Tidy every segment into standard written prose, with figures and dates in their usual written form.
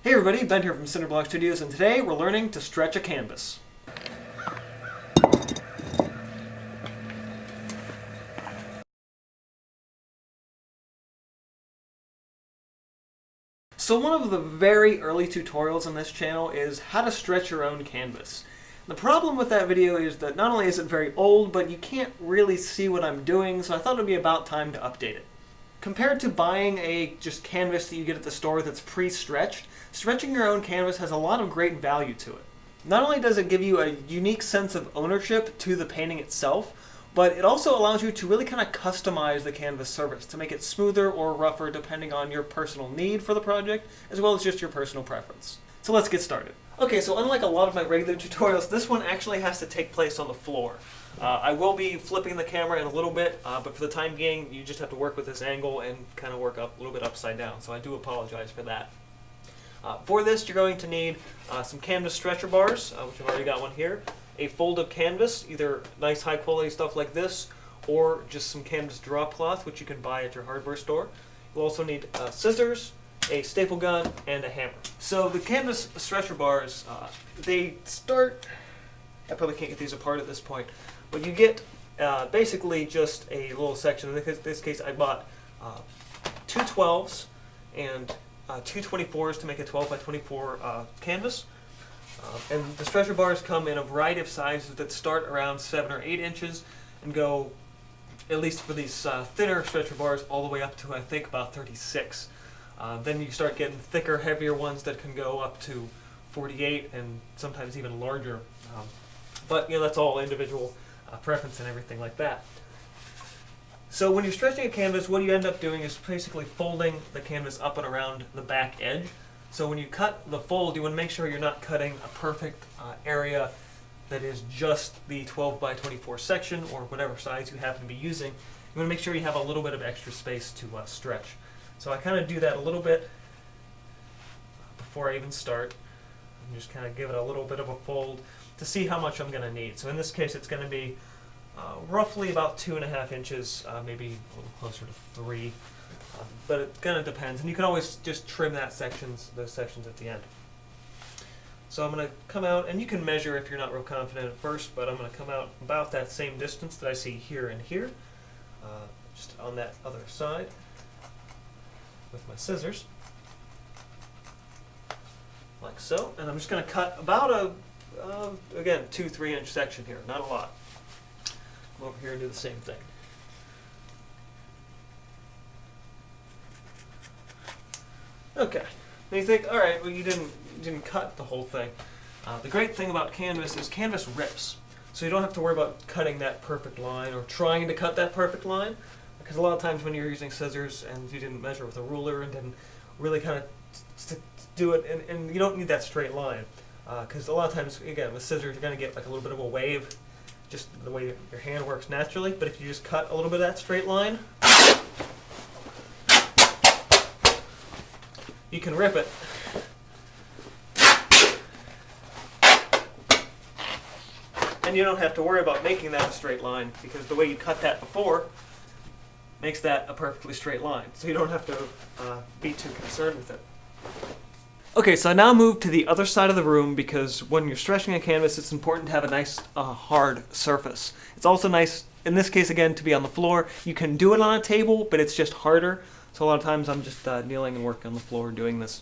Hey everybody, Ben here from Cinderblock Studios, and today we're learning to stretch a canvas. So one of the very early tutorials on this channel is how to stretch your own canvas. The problem with that video is that not only is it very old, but you can't really see what I'm doing, so I thought it would be about time to update it. Compared to buying a just canvas that you get at the store that's pre-stretched, stretching your own canvas has a lot of great value to it. Not only does it give you a unique sense of ownership to the painting itself, but it also allows you to really kind of customize the canvas surface to make it smoother or rougher depending on your personal need for the project, as well as just your personal preference. So let's get started. Okay, so unlike a lot of my regular tutorials, this one actually has to take place on the floor. I will be flipping the camera in a little bit, but for the time being, you just have to work with this angle and kind of work up a little bit upside down, so I do apologize for that. For this, you're going to need some canvas stretcher bars, which I've already got one here, a fold of canvas, either nice high quality stuff like this, or just some canvas drop cloth, which you can buy at your hardware store. You'll also need scissors, a staple gun, and a hammer. So the canvas stretcher bars, they start, I probably can't get these apart at this point, but you get basically just a little section. In this case, I bought two 12s and two 24s to make a 12 by 24 canvas. And the stretcher bars come in a variety of sizes that start around 7 or 8 inches and go, at least for these thinner stretcher bars, all the way up to I think about 36. Then you start getting thicker, heavier ones that can go up to 48 and sometimes even larger. But you know, that's all individual preference and everything like that. So when you're stretching a canvas, what you end up doing is basically folding the canvas up and around the back edge. So when you cut the fold, you want to make sure you're not cutting a perfect area that is just the 12 by 24 section or whatever size you happen to be using. You want to make sure you have a little bit of extra space to stretch. So I kind of do that a little bit before I even start. And just kind of give it a little bit of a fold to see how much I'm going to need. So in this case, it's going to be roughly about 2.5 inches, maybe a little closer to 3. But it kind of depends, and you can always just trim those sections at the end. So I'm going to come out, and you can measure if you're not real confident at first, but I'm going to come out about that same distance that I see here and here, just on that other side with my scissors, like so. And I'm just going to cut about a, again, 2-3 inch section here, not a lot. Come over here and do the same thing. Okay, now you think, all right, well you didn't cut the whole thing. The great thing about canvas is canvas rips, so you don't have to worry about cutting that perfect line or trying to cut that perfect line, because a lot of times when you're using scissors and you didn't measure with a ruler and didn't really kind of do it, and you don't need that straight line, because a lot of times, again, with scissors you're going to get like a little bit of a wave, just the way your hand works naturally, but if you just cut a little bit of that straight line, you can rip it. And you don't have to worry about making that a straight line, because the way you cut that before makes that a perfectly straight line. So you don't have to be too concerned with it. Okay, so I now move to the other side of the room, because when you're stretching a canvas, it's important to have a nice hard surface. It's also nice, in this case again, to be on the floor. You can do it on a table, but it's just harder. So a lot of times I'm just kneeling and working on the floor doing this.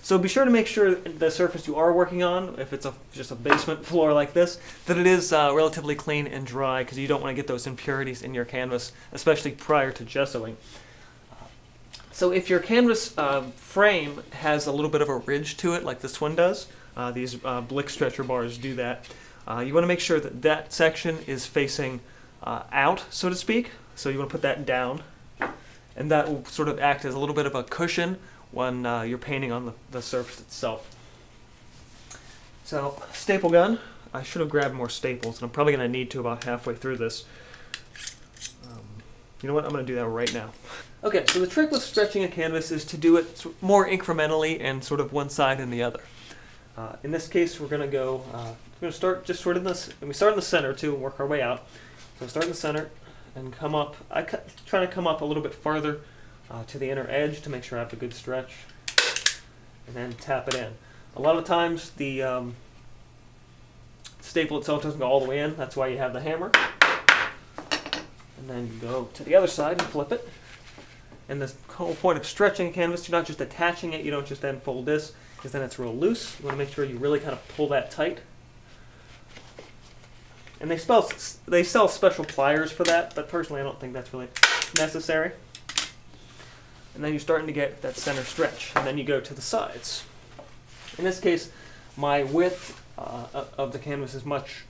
So be sure to make sure the surface you are working on, if it's just a basement floor like this, that it is relatively clean and dry, because you don't want to get those impurities in your canvas, especially prior to gessoing. So if your canvas frame has a little bit of a ridge to it, like this one does, these Blick stretcher bars do that, you want to make sure that that section is facing out, so to speak. So you want to put that down. And that will sort of act as a little bit of a cushion when you're painting on the surface itself. So, staple gun. I should have grabbed more staples, and I'm probably going to need to about halfway through this. You know what? I'm going to do that right now. Okay, so the trick with stretching a canvas is to do it more incrementally and sort of one side and the other. In this case, we're going to start just sort of this, and we start in the center too and work our way out. So start in the center and come up. I try to come up a little bit farther to the inner edge to make sure I have a good stretch. and then tap it in. A lot of times the staple itself doesn't go all the way in, that's why you have the hammer. And then you go to the other side and flip it. And the whole point of stretching a canvas, you're not just attaching it, you don't just then fold this, because then it's real loose. You want to make sure you really kind of pull that tight. And they sell special pliers for that, but personally I don't think that's really necessary. And then you're starting to get that center stretch, and then you go to the sides. In this case, my width of the canvas is much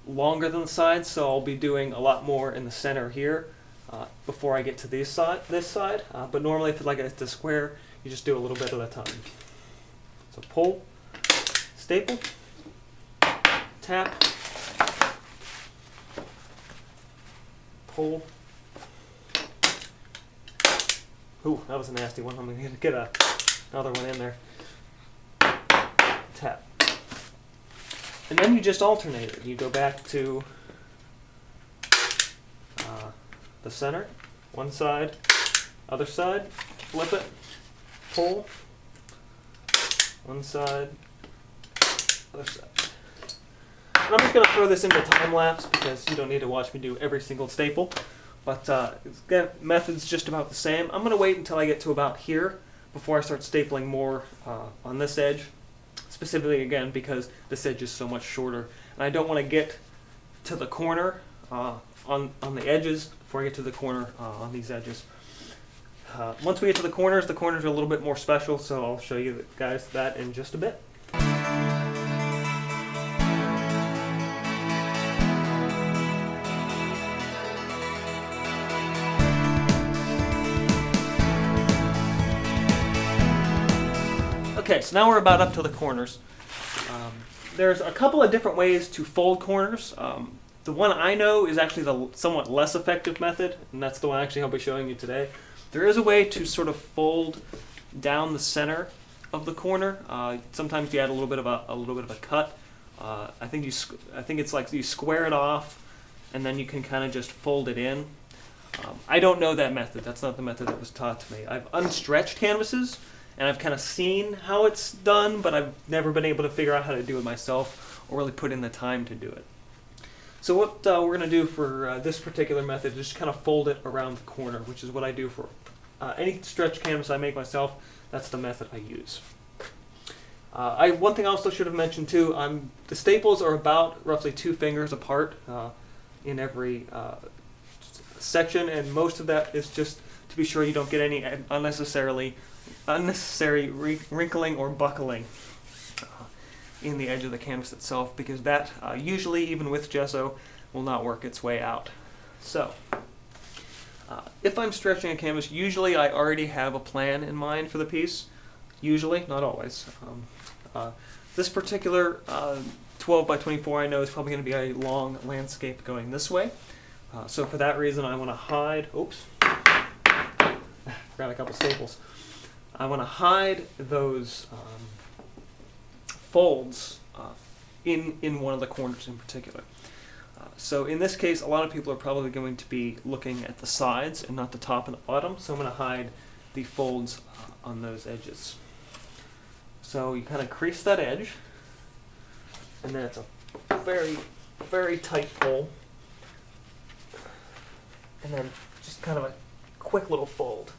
longer than the sides, so I'll be doing a lot more in the center here before I get to this side. But normally, if like it's a square, you just do a little bit at a time. So pull, staple, tap, pull. Ooh, that was a nasty one. I'm going to get another one in there. Tap. And then you just alternate it. You go back to the center, one side, other side, flip it, pull, one side, other side. And I'm just going to throw this into time lapse because you don't need to watch me do every single staple. But the method's just about the same. I'm going to wait until I get to about here before I start stapling more on this edge. Specifically, again, because this edge is so much shorter. And I don't want to get to the corner on the edges before I get to the corner on these edges. Once we get to the corners are a little bit more special, so I'll show you guys that in just a bit. Okay, so now we're about up to the corners. There's a couple of different ways to fold corners. The one I know is actually the somewhat less effective method, and that's the one actually I'll be showing you today. There is a way to sort of fold down the center of the corner. Sometimes you add a little bit of a cut. I think it's like you square it off, and then you can kind of just fold it in. I don't know that method. That's not the method that was taught to me. I've unstretched canvases, and I've kind of seen how it's done, but I've never been able to figure out how to do it myself or really put in the time to do it. So what we're going to do for this particular method is just kind of fold it around the corner, which is what I do for any stretch canvas I make myself. That's the method I use. One thing I also should have mentioned too, the staples are about roughly 2 fingers apart in every section, and most of that is just to be sure you don't get any unnecessary wrinkling or buckling in the edge of the canvas itself, because that usually, even with gesso, will not work its way out. So if I'm stretching a canvas, usually I already have a plan in mind for the piece. Usually, not always. This particular 12 by 24 I know is probably going to be a long landscape going this way. So for that reason I want to hide, oops, forgot a couple staples. I want to hide those folds in one of the corners in particular. So in this case, a lot of people are probably going to be looking at the sides and not the top and the bottom, so I'm going to hide the folds on those edges. So you kind of crease that edge, and then it's a very, very tight pull, and then just kind of a quick little fold,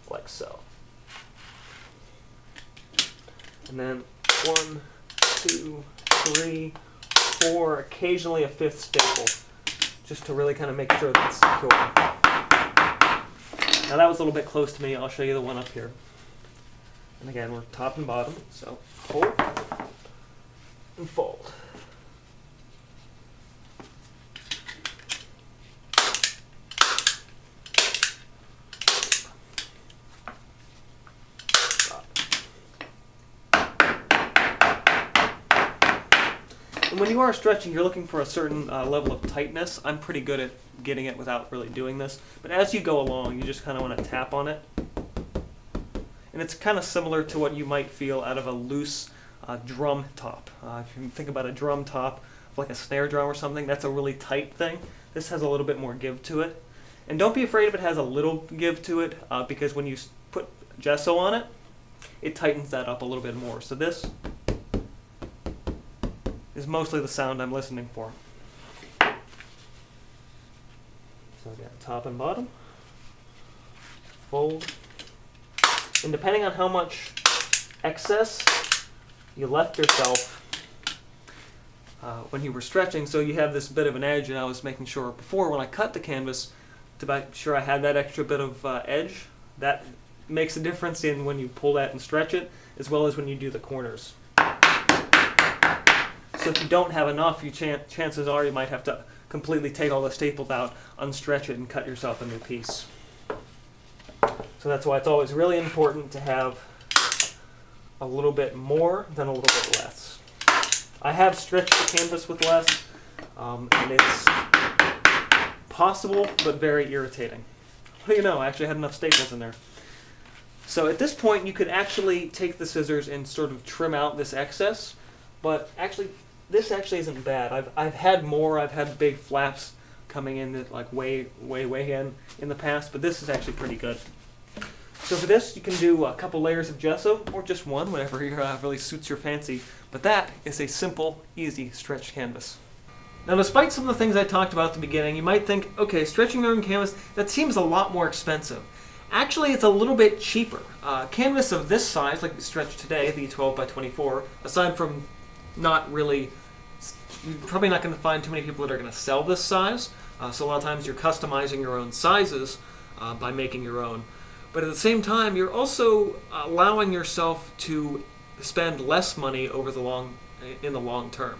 like so. And then 1, 2, 3, 4, occasionally a 5th staple, just to really kind of make sure that it's secure. Now that was a little bit close to me. I'll show you the one up here. And again, we're top and bottom, so pull and fold. And when you are stretching, you're looking for a certain level of tightness. I'm pretty good at getting it without really doing this. But as you go along, you just kind of want to tap on it. And it's kind of similar to what you might feel out of a loose drum top. If you think about a drum top, like a snare drum or something, that's a really tight thing. This has a little bit more give to it. And don't be afraid if it has a little give to it, because when you put gesso on it, it tightens that up a little bit more. So this is mostly the sound I'm listening for. So again, top and bottom, fold, and depending on how much excess you left yourself when you were stretching, so you have this bit of an edge, and I was making sure before when I cut the canvas to make sure I had that extra bit of edge. That makes a difference in when you pull that and stretch it, as well as when you do the corners. So if you don't have enough, chances are you might have to completely take all the staples out, unstretch it, and cut yourself a new piece. So that's why it's always really important to have a little bit more than a little bit less. I have stretched the canvas with less, and it's possible, but very irritating. What do you know, I actually had enough staples in there. So at this point, you could actually take the scissors and sort of trim out this excess, but actually, this actually isn't bad. I've had more. I've had big flaps coming in that like way in the past, but this is actually pretty good. So for this, you can do a couple layers of gesso, or just one, whatever really suits your fancy. But that is a simple, easy stretched canvas. Now, despite some of the things I talked about at the beginning, you might think, okay, stretching your own canvas, that seems a lot more expensive. Actually, it's a little bit cheaper. Canvas of this size, like we stretched today, the 12 by 24, aside from not really, you're probably not going to find too many people that are going to sell this size. So a lot of times you're customizing your own sizes by making your own. But at the same time, you're also allowing yourself to spend less money in the long term.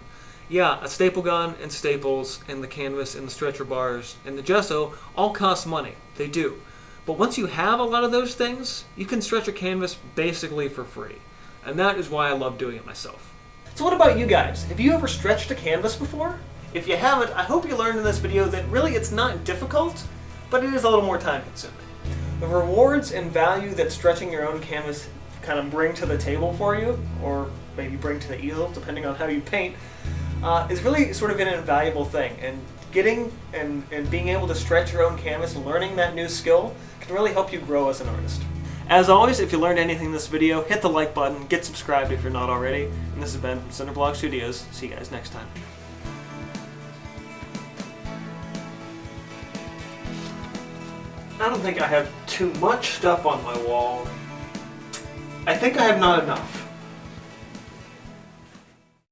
Yeah, a staple gun and staples and the canvas and the stretcher bars and the gesso all cost money. They do. But once you have a lot of those things, you can stretch a canvas basically for free. And that is why I love doing it myself. So what about you guys? Have you ever stretched a canvas before? If you haven't, I hope you learned in this video that really it's not difficult, but it is a little more time consuming. The rewards and value that stretching your own canvas kind of bring to the table for you, or maybe bring to the easel, depending on how you paint, is really sort of an invaluable thing. And getting and being able to stretch your own canvas and learning that new skill can really help you grow as an artist. As always, if you learned anything in this video, hit the like button, get subscribed if you're not already, and this has been from Cinderblock Studios. See you guys next time. I don't think I have too much stuff on my wall. I think I have not enough.